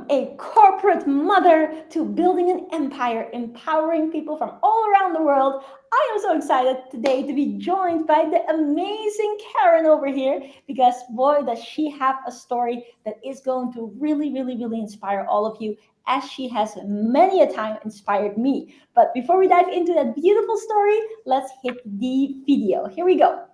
a corporate mother to building an empire, empowering people from all around the world. I am so excited today to be joined by the amazing Karen over here because, boy, does she have a story that is going to really, really, really inspire all of you as she has many a time inspired me. But before we dive into that beautiful story, let's hit the video. Here we go.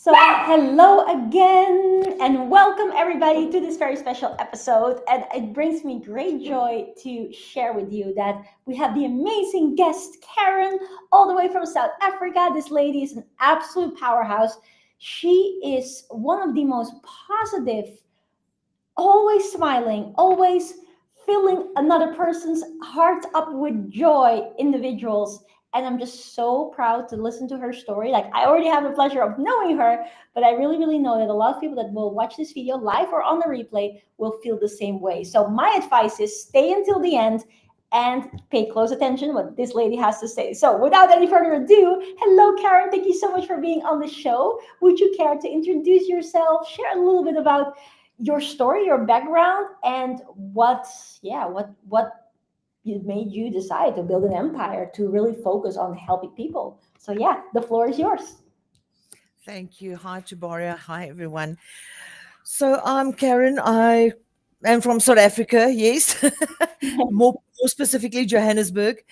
So, hello again, and welcome everybody to this very special episode. And it brings me great joy to share with you that we have the amazing guest, Karen, all the way from South Africa. This lady is an absolute powerhouse. She is one of the most positive, always smiling, always filling another person's heart up with joy individuals. And I'm just so proud to listen to her story. Like, I already have the pleasure of knowing her, but I really, really know that a lot of people that will watch this video live or on the replay will feel the same way. So my advice is stay until the end and pay close attention what this lady has to say. So without any further ado, hello, Karen. Thank you so much for being on the show. Would you care to introduce yourself, share a little bit about your story, your background, and what made you decide to build an empire to really focus on helping people? So yeah, the floor is yours. Thank you. Hi, Tjibaria. Hi, everyone. So I'm Karen. I am from South Africa, yes, more specifically Johannesburg.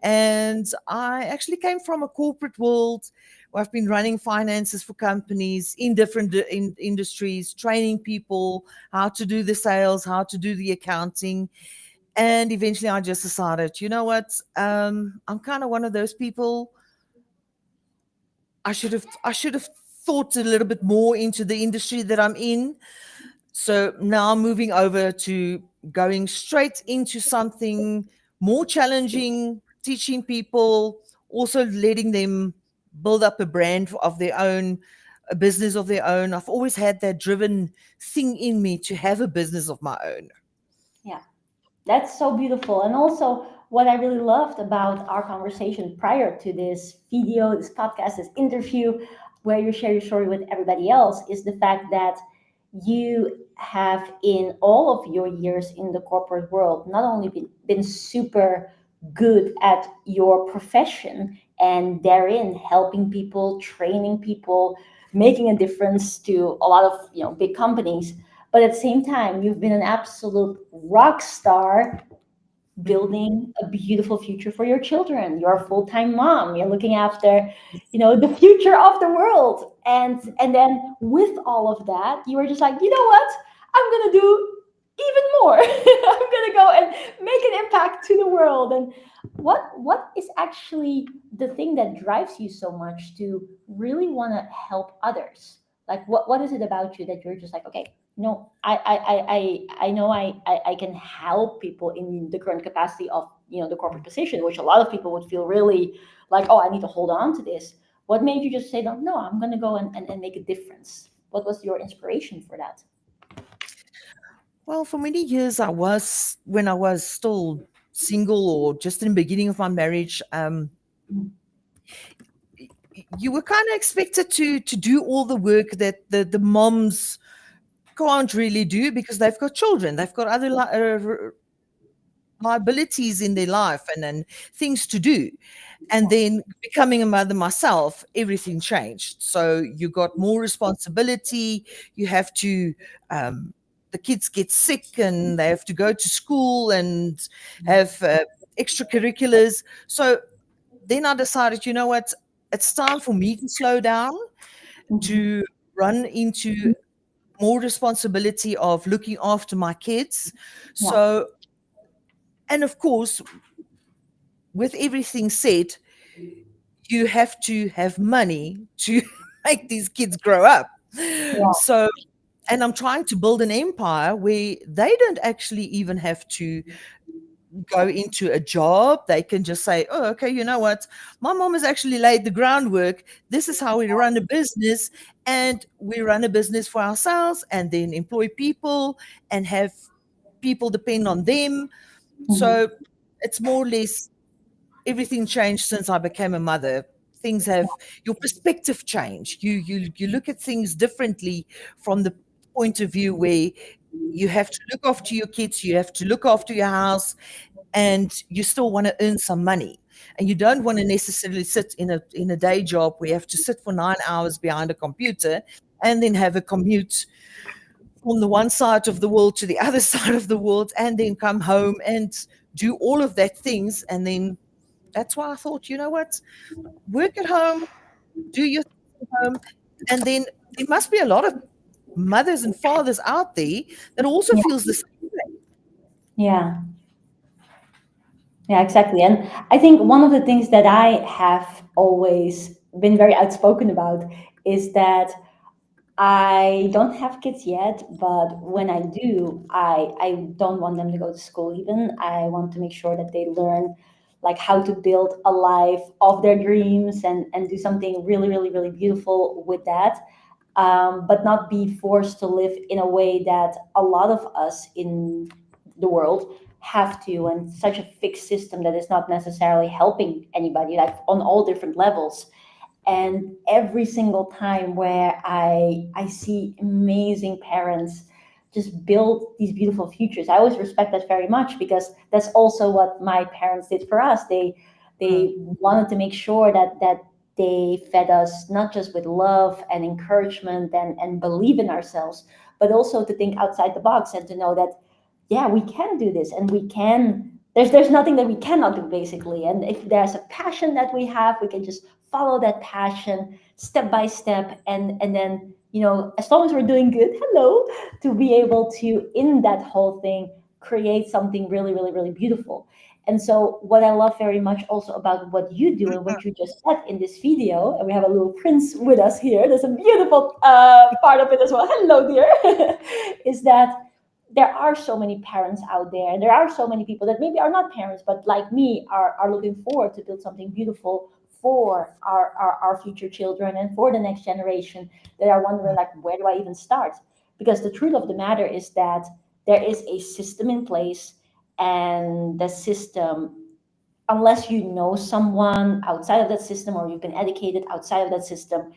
And I actually came from a corporate world where I've been running finances for companies in different industries, training people how to do the sales, how to do the accounting. And eventually I just decided, you know what? I'm kind of one of those people. I should have thought a little bit more into the industry that I'm in. So now moving over to going straight into something more challenging, teaching people, also letting them build up a brand of their own, a business of their own. I've always had that driven thing in me to have a business of my own. Yeah, that's so beautiful. And also, what I really loved about our conversation prior to this video, this podcast, this interview, where you share your story with everybody else, is the fact that you have, in all of your years in the corporate world, not only been super good at your profession and therein helping people, training people, making a difference to a lot of big companies, but at the same time you've been an absolute rock star building a beautiful future for your children. You're a full-time mom. You're looking after, the future of the world. And then with all of that, you were just like, you know what? I'm gonna do even more. I'm gonna go and make an impact to the world. And what is actually the thing that drives you so much to really want to help others? Like, what is it about you that you're just like, okay, no, I know I can help people in the current capacity of the corporate position, which a lot of people would feel really like, oh, I need to hold on to this. What made you just say, no, I'm going to go and make a difference? What was your inspiration for that? Well, for many years, when I was still single or just in the beginning of my marriage, you were kind of expected to do all the work that the moms can't really do because they've got children, they've got other liabilities in their life and things to do. And then becoming a mother myself, everything changed. So you got more responsibility. You have to, the kids get sick and they have to go to school and have extracurriculars. So then I decided, you know what, it's time for me to slow down, to run into more responsibility of looking after my kids. Yeah. So, and of course, with everything said, you have to have money to make these kids grow up. Yeah. So, and I'm trying to build an empire where they don't actually even have to go into a job. They can just say, oh, okay, you know what? My mom has actually laid the groundwork. This is how we run a business. And we run a business for ourselves and then employ people and have people depend on them. Mhm. So it's more or less everything changed since I became a mother. Things have your perspective changed. You look at things differently from the point of view where you have to look after your kids, you have to look after your house, and you still want to earn some money. And you don't want to necessarily sit in a day job where you have to sit for 9 hours behind a computer and then have a commute from the one side of the world to the other side of the world and then come home and do all of that things. And then that's why I thought, you know what, work at home, do your things at home, and then there must be a lot of mothers and fathers out there that also Yeah. feels the same way. Yeah. Yeah, exactly. And I think one of the things that I have always been very outspoken about is that I don't have kids yet, but when I do, I don't want them to go to school even. I want to make sure that they learn like how to build a life of their dreams and do something really, really, really beautiful with that. But not be forced to live in a way that a lot of us in the world have to, and such a fixed system that is not necessarily helping anybody, like on all different levels. And every single time where I see amazing parents just build these beautiful futures, I always respect that very much, because that's also what my parents did for us. They wanted to make sure that they fed us not just with love and encouragement and believe in ourselves, but also to think outside the box and to know that yeah, we can do this, and we can, there's nothing that we cannot do basically. And if there's a passion that we have, we can just follow that passion step by step, and then, you know, as long as we're doing good, hello, to be able to in that whole thing create something really, really, really beautiful. And so what I love very much also about what you do and what you just said in this video, and we have a little prince with us here, there's a beautiful part of it as well, hello dear, is that there are so many parents out there, and there are so many people that maybe are not parents, but like me are looking forward to build something beautiful for our future children and for the next generation, that are wondering like, where do I even start? Because the truth of the matter is that there is a system in place, and the system, unless you know someone outside of that system or you've been educated outside of that system,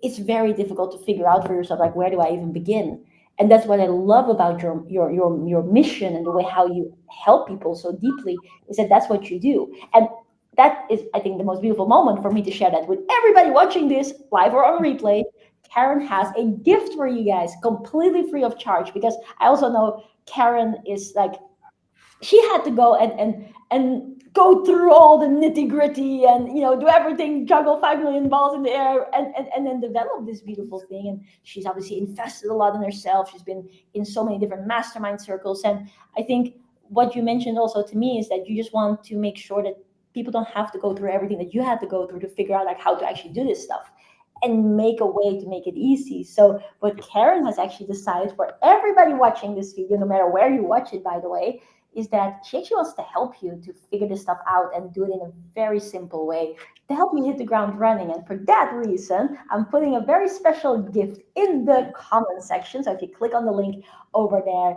it's very difficult to figure out for yourself like, where do I even begin? And that's what I love about your mission and the way how you help people so deeply, is that that's what you do. And that is, I think, the most beautiful moment for me to share that with everybody watching this live or on replay. Karen has a gift for you guys, completely free of charge, because I also know Karen is like, she had to go and go through all the nitty gritty, and you know, do everything, juggle 5 million balls in the air, and then develop this beautiful thing. And she's obviously invested a lot in herself. She's been in so many different mastermind circles. And I think what you mentioned also to me is that you just want to make sure that people don't have to go through everything that you had to go through to figure out like how to actually do this stuff, and make a way to make it easy. So what Karen has actually decided for everybody watching this video, no matter where you watch it, by the way, is that she actually wants to help you to figure this stuff out and do it in a very simple way to help you hit the ground running. And for that reason, I'm putting a very special gift in the comment section. So if you click on the link over there,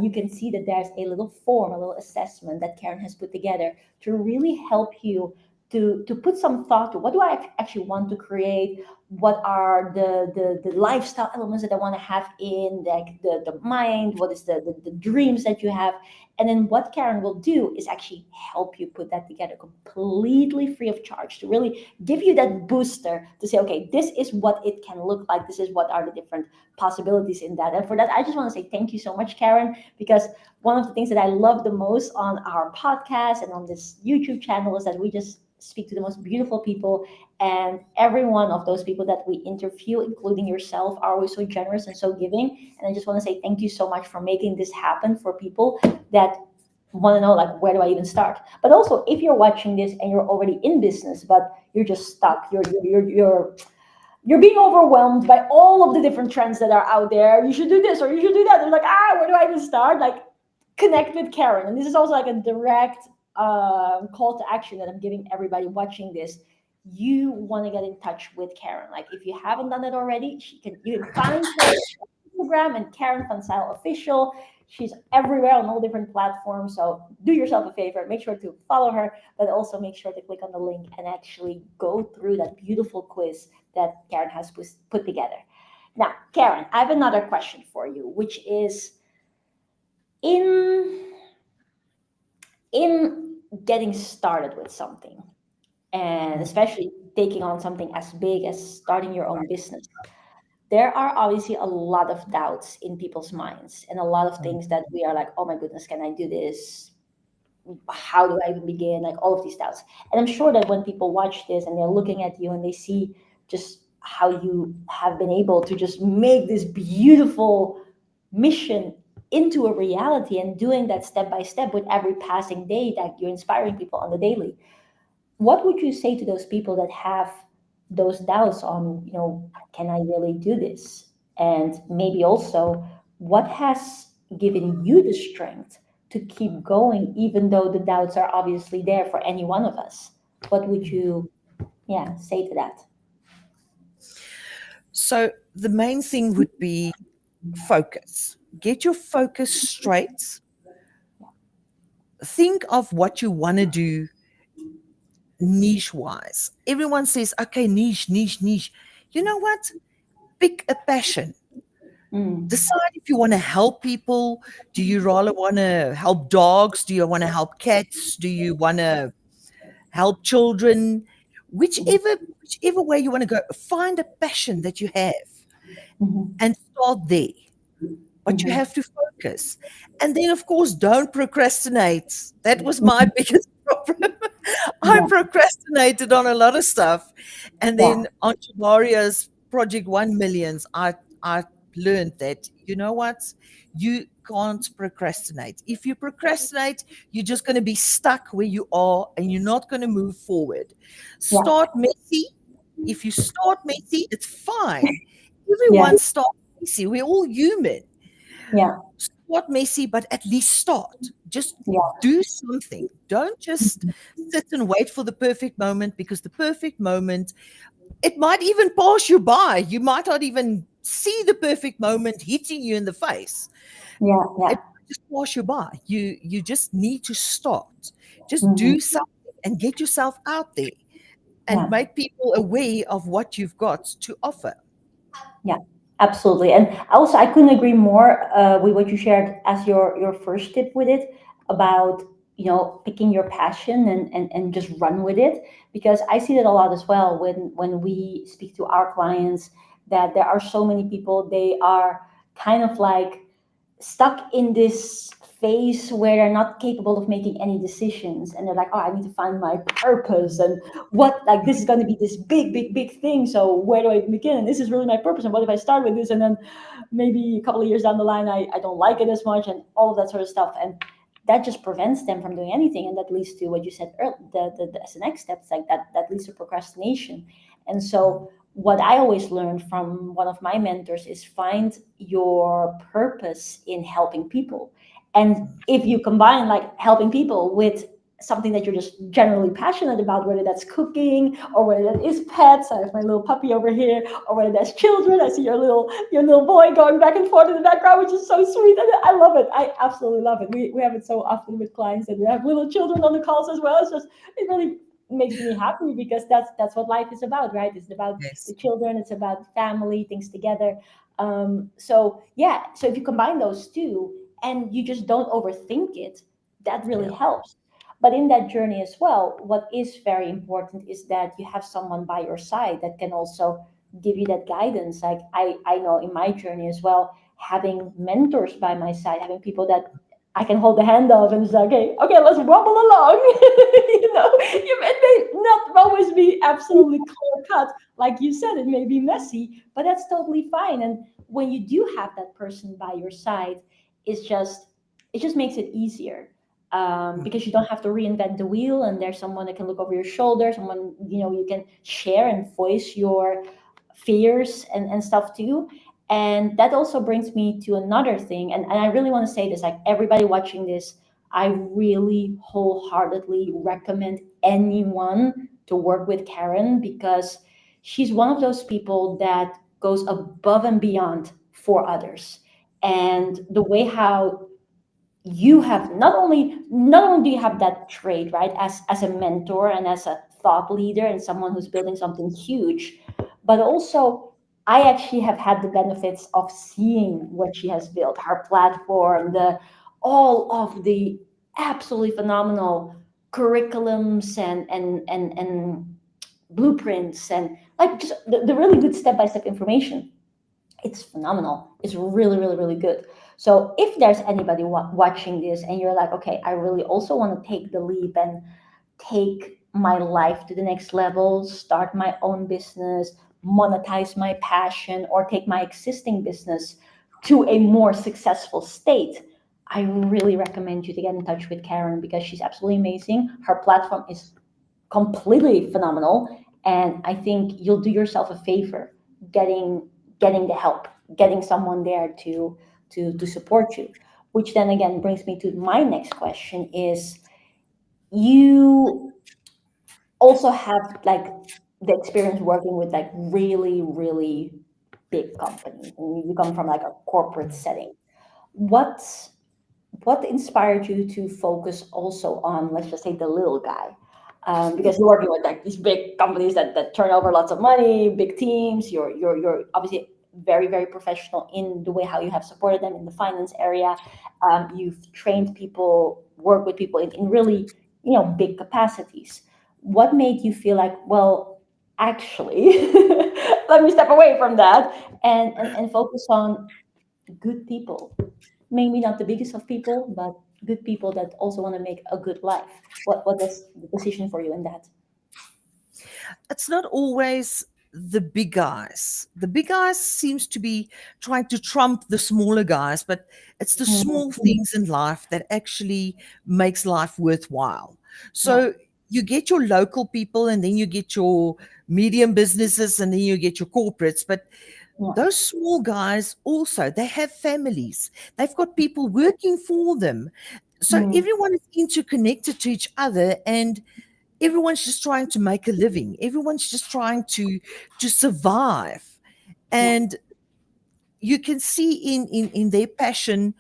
you can see that there's a little form, a little assessment that Karen has put together to really help you to put some thought to, what do I actually want to create? What are the lifestyle elements that I want to have in like the mind? What is the dreams that you have? And then what Karen will do is actually help you put that together completely free of charge, to really give you that booster to say, okay, this is what it can look like. This is what are the different possibilities in that. And for that, I just want to say thank you so much, Karen, because one of the things that I love the most on our podcast and on this YouTube channel is that we just speak to the most beautiful people, and every one of those people that we interview, including yourself, are always so generous and so giving. And I just want to say thank you so much for making this happen for people that want to know like, where do I even start? But also, if you're watching this and you're already in business but you're just stuck, you're you're being overwhelmed by all of the different trends that are out there. You should do this or you should do that. They're like, where do I even start? Like, connect with Karen. And this is also like a direct call to action that I'm giving everybody watching this. You want to get in touch with Karen. Like, if you haven't done it already, you can find her on Instagram and Karen Fansile Official. She's everywhere on all different platforms. So do yourself a favor, make sure to follow her, but also make sure to click on the link and actually go through that beautiful quiz that Karen has put together. Now, Karen, I have another question for you, which is in getting started with something, and especially taking on something as big as starting your own business, there are obviously a lot of doubts in people's minds and a lot of things that we are like, oh my goodness, can I do this? How do I even begin? Like, all of these doubts. And I'm sure that when people watch this and they're looking at you and they see just how you have been able to just make this beautiful mission into a reality and doing that step by step with every passing day that you're inspiring people on the daily, what would you say to those people that have those doubts on, can I really do this? And maybe also, what has given you the strength to keep going, even though the doubts are obviously there for any one of us? What would you, yeah, say to that? So the main thing would be focus. Get your focus straight. Think of what you want to do niche wise. Everyone says, okay, niche, niche, niche. You know what? Pick a passion. Mm, Decide if you want to help people. Do you rather want to help dogs? Do you want to help cats? Do you want to help children? Whichever way you want to go, find a passion that you have mhm, and start there. But you mhm, have to focus. And then, of course, don't procrastinate. That was my mhm. biggest problem. I Yeah, procrastinated on a lot of stuff. And yeah, then on Tjibaria's Project 1 Millions, I learned that, you know what? You can't procrastinate. If you procrastinate, you're just going to be stuck where you are and you're not going to move forward. yeah, Start messy. If you start messy, it's fine. yeah, Everyone starts messy. We're all human. yeah, Start messy, but at least start. Just yeah, do something. Don't just sit and wait for the perfect moment, because the perfect moment, it might even pass you by. You might not even see the perfect moment hitting you in the face. yeah, It yeah. might just pass you by. You just need to start. Just Mhm, do something and get yourself out there and yeah. make people aware of what you've got to offer. Yeah, absolutely. And also, I couldn't agree more with what you shared as your first tip with it about, picking your passion and just run with it, because I see that a lot as well when we speak to our clients, that there are so many people, they are kind of like stuck in this phase where they're not capable of making any decisions, and they're like, oh, I need to find my purpose, and what, like, this is going to be this big big big thing, so where do I begin, and this is really my purpose, and what if I start with this and then maybe a couple of years down the line I don't like it as much, and all of that sort of stuff, and that just prevents them from doing anything, and that leads to what you said earlier, as the next step, it's like that leads to procrastination. And so what I always learned from one of my mentors is find your purpose in helping people. And if you combine like helping people with something that you're just generally passionate about, whether that's cooking or whether that is pets, I have my little puppy over here, or whether that's children, I see your little boy going back and forth in the background, which is so sweet. And I love it. I absolutely love it. We have it so often with clients that we have little children on the calls as well. It really makes me happy, because that's what life is about, right? It's about the Yes. children, it's about family, things together. So yeah, so if you combine those two and you just don't overthink it, that really Yeah. helps. But in that journey as well, what is very important is that you have someone by your side that can also give you that guidance. Like I know in my journey as well, having mentors by my side, having people that I can hold the hand of and say, okay, let's wobble along. It may not always be absolutely clear cut, like you said. It may be messy, but that's totally fine. And when you do have that person by your side, it's just it just makes it easier, because you don't have to reinvent the wheel, and there's someone that can look over your shoulder, someone you can share and voice fears and stuff too. And that also brings me to another thing. And I really want to say this, like everybody watching this, I really wholeheartedly recommend anyone to work with Karen, because she's one of those people that goes above and beyond for others. And the way how you have, not only do you have that trait, right, as a mentor and as a thought leader and someone who's building something huge, but also I actually have had the benefits of seeing what she has built, her platform, the all of the absolutely phenomenal curriculums and blueprints, and like just the really good step-by-step information. It's phenomenal. It's really, really, really good. So if there's anybody watching this and you're like, okay, I really also want to take the leap and take my life to the next level, start my own business, monetize my passion, or take my existing business to a more successful state, I really recommend you to get in touch with Karen, because she's absolutely amazing. Her platform is completely phenomenal, and I think you'll do yourself a favor getting getting the help, getting someone there to support you. Which then again brings me to my next question: is you also have like the experience working with like really, really big companies, and you come from like a corporate setting. What what inspired you to focus also on, let's just say, the little guy? Because you're working with like these big companies that turn over lots of money, big teams. You're obviously very, very professional in the way how you have supported them in the finance area. You've trained people, work with people in really, big capacities. What made you feel like, well, actually, let me step away from that and focus on good people? Maybe not the biggest of people, but good people that also want to make a good life. What was the decision for you in that? It's not always the big guys. The big guys seems to be trying to trump the smaller guys, but it's the Mhm. small things in life that actually makes life worthwhile. Yeah, So you get your local people, and then you get your medium businesses, and then you get your corporates, but yeah, those small guys also, they have families, they've got people working for them, so mm, everyone is interconnected to each other, and everyone's just trying to make a living, everyone's just trying to survive. yeah, And you can see in their passion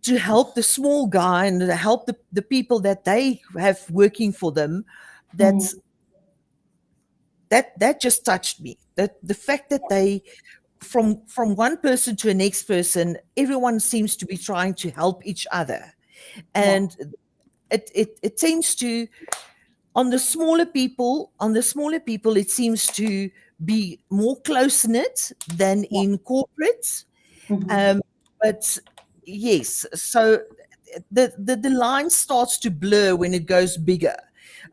to help the small guy and to help the people that they have working for them, mm, that's that just touched me, that the fact that they, from one person to the next person, everyone seems to be trying to help each other. yeah, And it seems to, on the smaller people it seems to be more close knit than yeah, in corporates. mhm, um, but yes, so the line starts to blur when it goes bigger.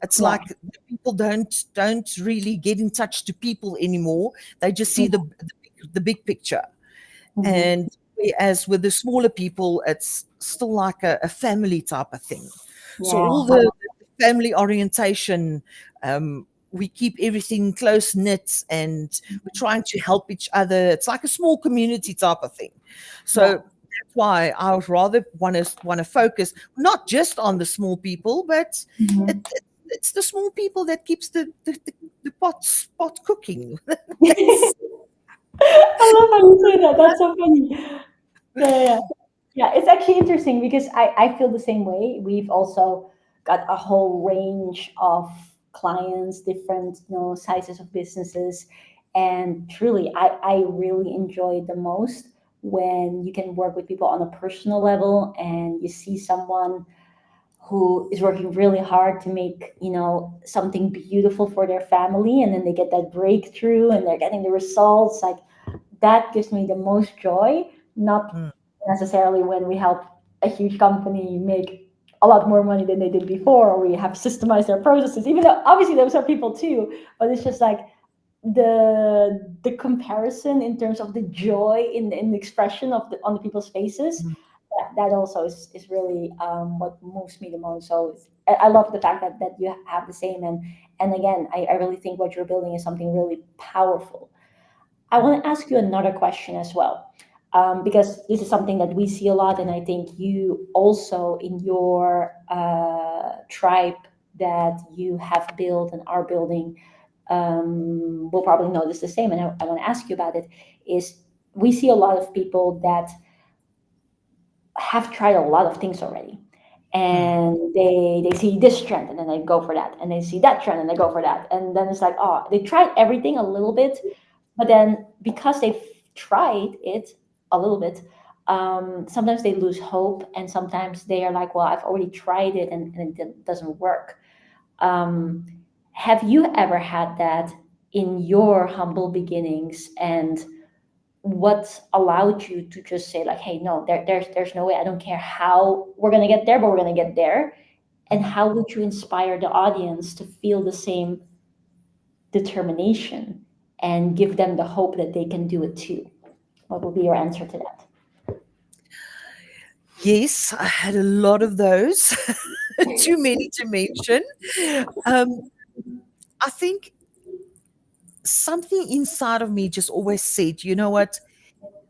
It's yeah, like the people don't really get in touch to people anymore. They just see yeah, the big picture. mhm, And whereas with the smaller people, it's still like a family type of thing. So yeah, all the family orientation, we keep everything close knit, and we're trying to help each other. It's like a small community type of thing. So yeah, that's why I would rather want to focus not just on the small people, but mhm. it's the small people that keeps the pot cooking. That's I love how you say that. That's so funny. Yeah, yeah, yeah. Yeah, it's actually interesting because I feel the same way. We've also got a whole range of clients, different, sizes of businesses. And truly, I really enjoy the most when you can work with people on a personal level and you see someone who is working really hard to make, something beautiful for their family, and then they get that breakthrough and they're getting the results. Like, that gives me the most joy, not Mm, necessarily when we help a huge company make a lot more money than they did before, or we have systemized their processes, even though obviously those are people too. But it's just like the comparison in terms of the joy in the expression of on the people's faces. mm. That also is really what moves me the most. So I love the fact that you have the same. And again, I really think what you're building is something really powerful. I want to ask you another question as well, because this is something that we see a lot, and I think you also in your tribe that you have built and are building will probably notice the same. And I want to ask you about it. Is we see a lot of people that have tried a lot of things already, Mm, and they see this trend and then they go for that, and they see that trend and they go for that, and then it's like, oh, they tried everything a little bit, but then because they've tried it a little bit, sometimes they lose hope, and sometimes they are like, well, I've already tried it, and it doesn't work. um, have you ever had that in your humble beginnings, and what allowed you to just say like, hey, no, there's no way, I don't care how we're going to get there, but we're going to get there? And mhm. how would you inspire the audience to feel the same determination and give them the hope that they can do it too? What would be your answer to that? Yes, I had a lot of those. Too many to mention. Um, I think something inside of me just always said, you know what,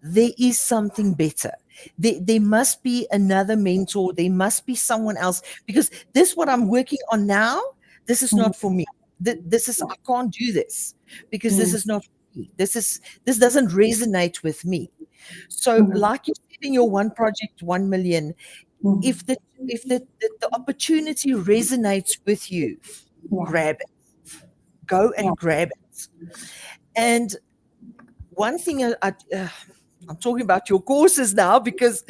there is something better. There must be another mentor. There must be someone else, because this, what I'm working on now, this is not for Mhm. me. This is, I can't do this because this Mhm. is not for me. This doesn't resonate with me. So, Mhm. like you said in your one project, 1 million, if Mhm. the opportunity resonates with you, Yeah. grab it. Go Yeah. and grab it. And one thing I'm talking about your courses now, because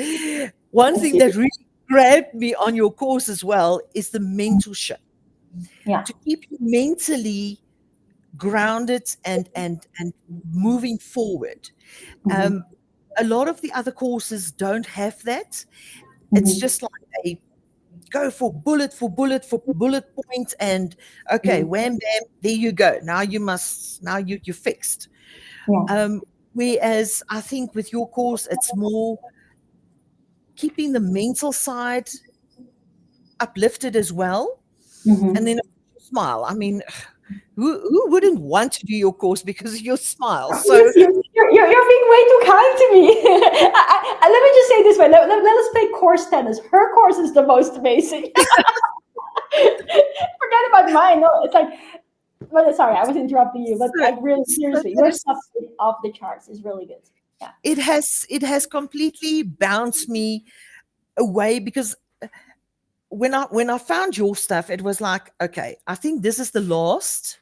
one Thank thing you. that really grabbed me on your course as well is the mentorship, Yeah. to keep you mentally grounded and moving forward. Um, Mhm. a lot of the other courses don't have that. It's Mhm. just like a go for bullet for bullet point, and okay, Mhm. wham bam, there you go. Now you must, now you're fixed. Yeah. Um, whereas I think with your course, it's more keeping the mental side uplifted as well. And then Mhm. of course, your smile. I mean, who wouldn't want to do your course because of your smile? So You're being way too kind to me. Let me just say this way. Let us play course tennis. Her course is the most amazing. Forget about mine. No, it's like, but sorry, I was interrupting you. But so, I really, so seriously, that your is, stuff is off the charts. Is really good. Yeah. it has completely bounced me away, because when I found your stuff, it was like, okay, I think this is the last.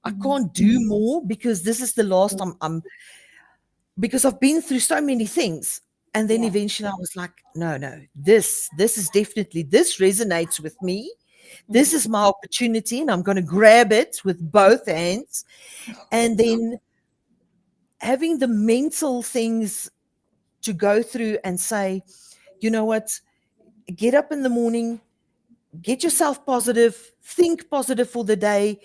I Mhm. can't do more because this is the last. I'm because I've been through so many things. And then Yeah. eventually I was like, no, no, this is definitely, this resonates with me. This is Mhm. my opportunity, and I'm going to grab it with both hands. And then having the mental things to go through and say, you know what, get up in the morning, get yourself positive, think positive for the day.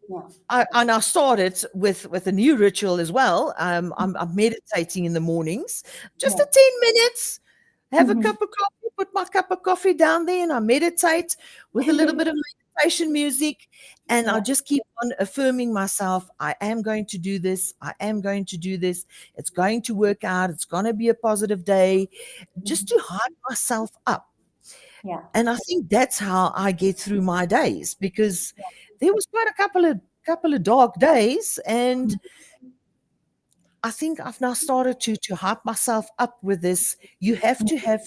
Yeah. And I started with a new ritual as well. I'm meditating in the mornings, just Yeah. a 10 minutes. Have a Mhm. cup of coffee, put my cup of coffee down there, and I meditate with a little bit of meditation music. And I Yeah. just keep on affirming myself, I am going to do this. I am going to do this. It's going to work out. It's going to be a positive day, just Mhm. to hype myself up. Yeah. And I think that's how I get through my days, because there was quite a couple of dark days, and I think I've now started to hype myself up with this. You have to have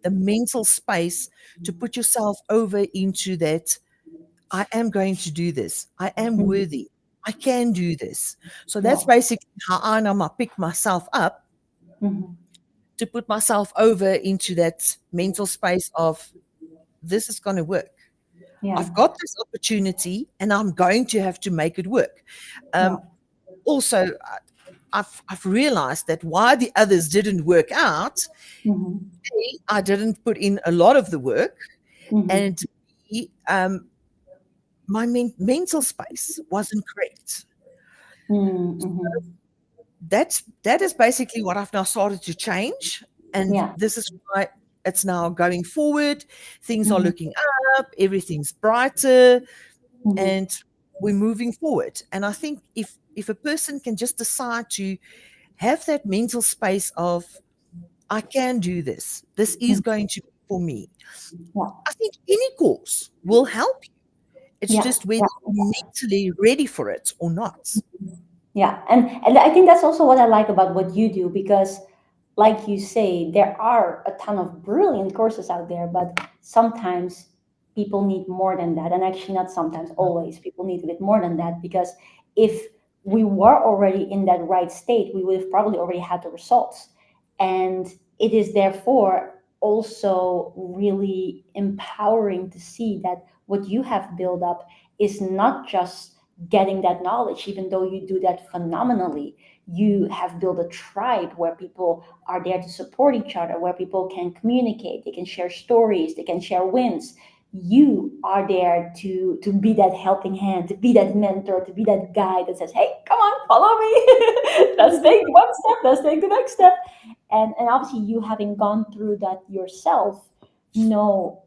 the mental space to put yourself over into that. I am going to do this. I am Mhm. worthy. I can do this. So Yeah. that's basically how I now pick myself up, Mhm. to put myself over into that mental space of, this is going to work. Yeah. I've got this opportunity and I'm going to have to make it work. Yeah. Um, also, I've realized that why the others didn't work out, Mhm. A, I didn't put in a lot of the work, Mhm. and B, my mental space wasn't correct. Mhm. That is basically what I've now started to change, and Yeah. this is why it's now going forward. Things are Mhm. looking up, everything's brighter, Mhm. and we're moving forward. And I think if if a person can just decide to have that mental space of, I can do this, this is Mm. going to be for me. Yeah, I think any course will help you. It's yeah, just whether yeah. you're mentally ready for it or not. Yeah, and I think that's also what I like about what you do because, like you say, there are a ton of brilliant courses out there, but sometimes people need more than that, and actually not sometimes, always people need a bit more than that because if we were already in that right state, we would have probably already had the results, and it is therefore also really empowering to see that what you have built up is not just getting that knowledge, even though you do that phenomenally. You have built a tribe where people are there to support each other, where people can communicate, they can share stories, they can share wins. You are there to be that helping hand, to be that mentor, to be that guy that says, hey, come on, follow me. Let's take one step, let's take the next step. And obviously you having gone through that yourself know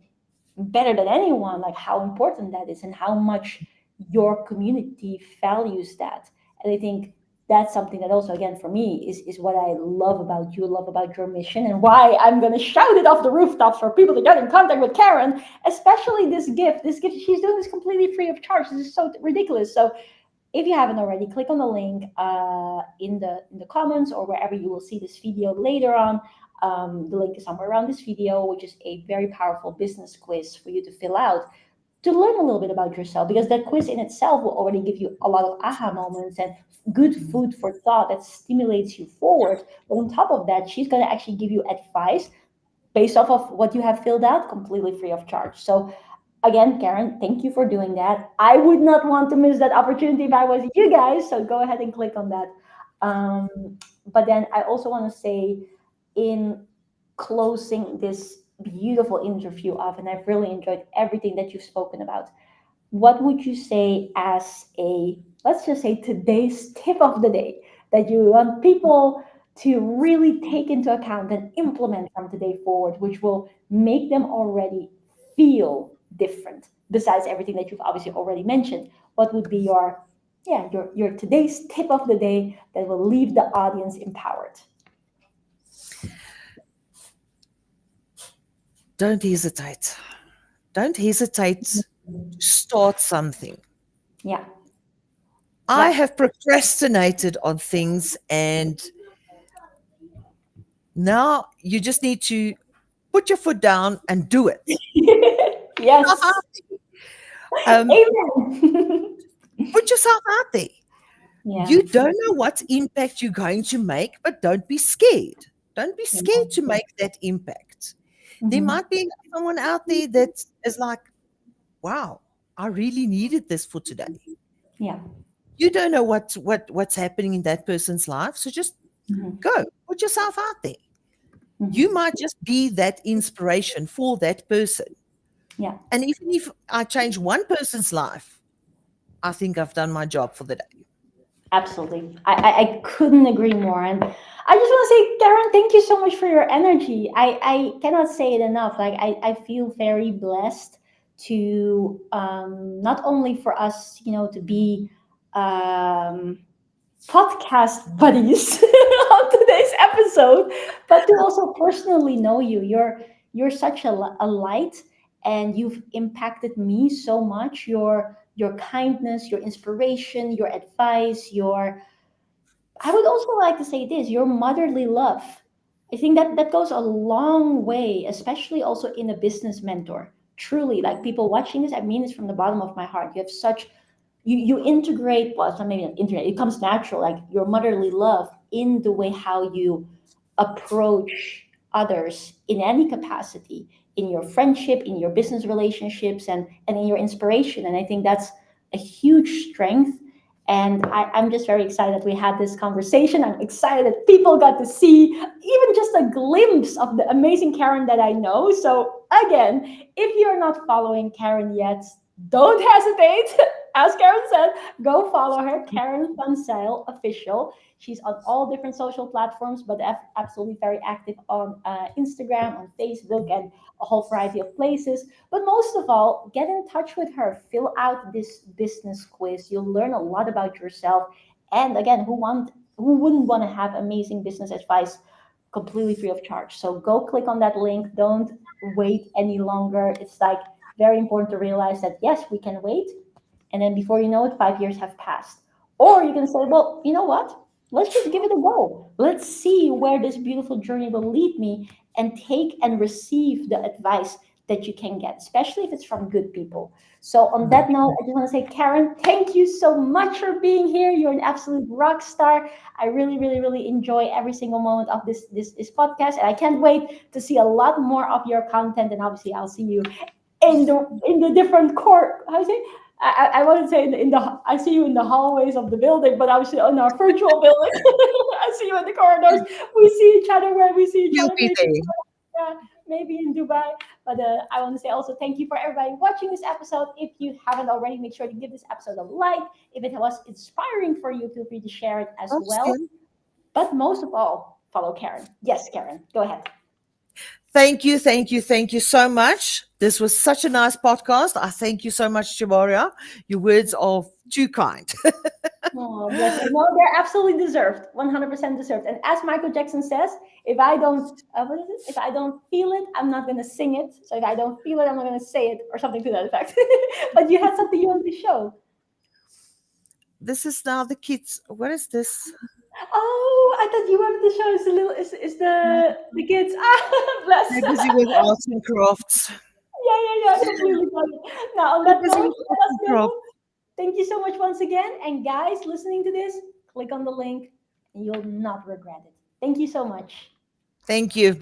better than anyone like how important that is and how much your community values that. And I think that's something that also again for me is what I love about you, love about your mission, and why I'm going to shout it off the rooftops for people to get in contact with Karen, especially this gift she's doing this completely free of charge. This is so ridiculous. So if you haven't already, click on the link in the comments or wherever you will see this video later on. The link is somewhere around this video, which is a very powerful business quiz for you to fill out to learn a little bit about yourself, because that quiz in itself will already give you a lot of aha moments and good food for thought that stimulates you forward. But on top of that, she's going to actually give you advice based off of what you have filled out completely free of charge. So again, Karen, thank you for doing that. I would not want to miss that opportunity if I was you guys. So go ahead and click on that. Um, but then I also want to say, in closing this beautiful interview off, and I've really enjoyed everything that you've spoken about, what would you say as a, let's just say, today's tip of the day that you want people to really take into account and implement from today forward, which will make them already feel different besides everything that you've obviously already mentioned? What would be your, yeah, your today's tip of the day that will leave the audience empowered? Don't hesitate. Don't hesitate to start something. Yeah, I yeah. have procrastinated on things, and now you just need to put your foot down and do it. Yes. Um, Amen. put yourself out there. Yeah. You don't know what impact you're going to make, but don't be scared. Don't be Yeah. scared to make that impact. There Hmm. might be someone out there that is like, wow, I really needed this for today. Yeah. You don't know what's happening in that person's life. So just Hmm. go, put yourself out there. You Hmm. might just be that inspiration for that person. Yeah. And even if I change one person's life, I think I've done my job for the day. Absolutely. I couldn't agree more. And I just want to say, Karen, thank you so much for your energy. I cannot say it enough. Like, I feel very blessed to not only for us, to be um, podcast buddies on today's episode, but to also personally know you. You're such a light, and you've impacted me so much. Your kindness, your inspiration, your advice, your, I would also like to say this, your motherly love. I think that goes a long way, especially also in a business mentor. Truly, like people watching this, I mean this from the bottom of my heart. You have such, you integrate, well, it's not maybe an internet, it comes natural, like your motherly love in the way how you approach others in any capacity, in your friendship, in your business relationships, and in your inspiration. And I think that's a huge strength. And I'm just very excited that we had this conversation. I'm excited that people got to see even just a glimpse of the amazing Karen that I know. So again, if you're not following Karen yet, don't hesitate. As Karen said, go follow her, Karen Funsail Official. She's on all different social platforms, but absolutely very active on Instagram, on Facebook, and a whole variety of places. But most of all, get in touch with her. Fill out this business quiz. You'll learn a lot about yourself. And again, who wouldn't want to have amazing business advice completely free of charge? So go click on that link. Don't wait any longer. It's like very important to realize that yes, we can wait, and then before you know it, 5 years have passed. Or you can say, well, you know what? Let's just give it a go. Let's see where this beautiful journey will lead me, and take and receive the advice that you can get, especially if it's from good people. So, on that note, I just want to say, Karen, thank you so much for being here. You're an absolute rock star. I really, really, really enjoy every single moment of this podcast, and I can't wait to see a lot more of your content. And obviously, I'll see you in the different court. How do you say? I wouldn't say in the I see you in the hallways of the building, but obviously in our virtual building, I see you in the corridors. We see each other where we see each You'll other. be there. Maybe in Dubai. But I want to say also thank you for everybody watching this episode. If you haven't already, make sure to give this episode a like. If it was inspiring for you, feel free to share it as well. Awesome. But most of all, follow Karen. Yes, Karen, go ahead. Thank you, thank you, thank you so much. This was such a nice podcast. I thank you so much, Tjibaria. Your words are too kind. Oh, bless you. No, they're absolutely deserved, 100% deserved. And as Michael Jackson says, if I don't, what is it? If I don't feel it, I'm not gonna sing it. So if I don't feel it, I'm not gonna say it, or something to that effect. But you had something you wanted to show. This is now the kids. What is this? Oh, I thought you wanted to show us the little is the kids. Ah, bless. They're busy with arts and crafts. Yeah, yeah, yeah. I completely got it. Now on They're that busy note, with let arts us and crafts. know. Thank you so much once again. And guys, listening to this, click on the link and you'll not regret it. Thank you so much. Thank you.